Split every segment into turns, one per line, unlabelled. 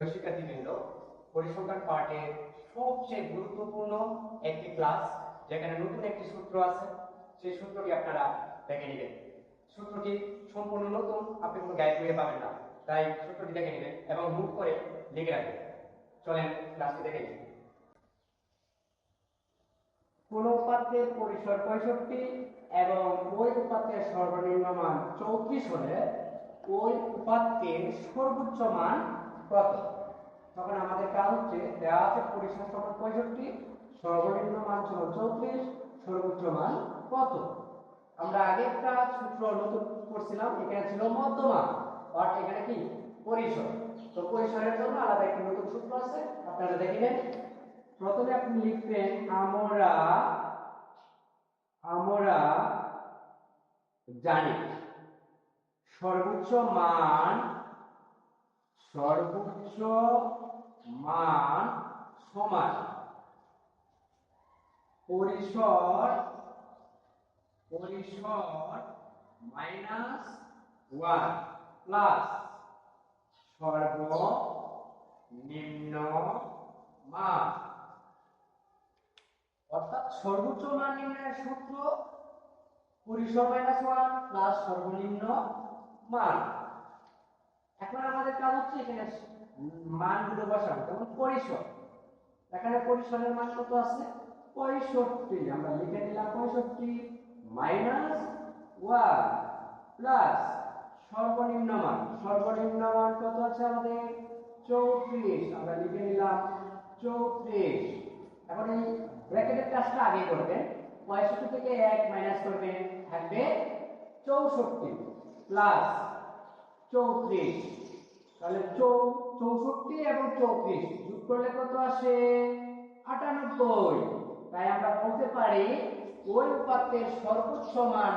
শিক্ষার্থীবৃন্দ, পরিসংখ্যান পাঠের সবচেয়ে গুরুত্বপূর্ণ একটি ক্লাস, যেখানে নতুন একটি সূত্র আছে। সেই সূত্রটি আপনারা দেখে নেবেন। সূত্রটি সম্পূর্ণ নতুন, আপনি কোনো গাইড বইয়ে পাবেন না, তাই সূত্রটি দেখে নেবেন এবং নোট করে লিখে রাখবেন। চলেন ক্লাসটি দেখে নিই। কোন উপাত্তের পরিসর 65 এবং ওই উপাত্তের সর্বনিম্ন মান 34 হলে ওই উপাত্তের সর্বোচ্চ মান কত? তখন আমাদের কাজ হচ্ছে, দেওয়া আছে পরিসর সমান 65, সর্বনিম্ন মান ছিল 34, সর্বোচ্চ মান কত? আমরা আগে একটা সূত্র নতুন করছিলাম, এখানে ছিল মধ্যমান, আর এখানে কি পরিসর। তো পরিসরের জন্য আলাদা একটা নতুন সূত্র আছে, আপনারা দেখে নেন। প্রথমে আপনি লিখবেন আমরা জানি সর্বোচ্চ মান সমান পরিসর মাইনাস 1 প্লাস সর্বনিম্ন মান। অর্থাৎ সর্বোচ্চ মান নির্ণয়ের সূত্র পরিসর মাইনাস 1 প্লাস সর্বনিম্ন মান। এখন আমাদের কাজ হচ্ছে এখানে মানগুলো বসানো। যেমন পরিসর, এখানে পরিসরের মান কত আছে? 65। আমরা লিখে নিলাম 65 মাইনাস 1 প্লাস সর্বনিম্ন মান কত আছে আমাদের? 34। আমরা লিখে নিলাম 34। এখন এই ব্র্যাকেটের কাজটা আগে করবেন। 65 থেকে 1 মাইনাস করবেন, থাকবে 64 প্লাস 34। তাহলে 64 এবং 34 যোগ করলে কত আসে? 98। তাই আমরা বলতে পারি ওই উপাত্তের সর্বোচ্চ মান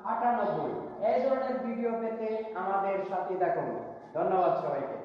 98। এই ধরনের ভিডিও পেতে আমাদের সাথে থাকুন। ধন্যবাদ সবাইকে।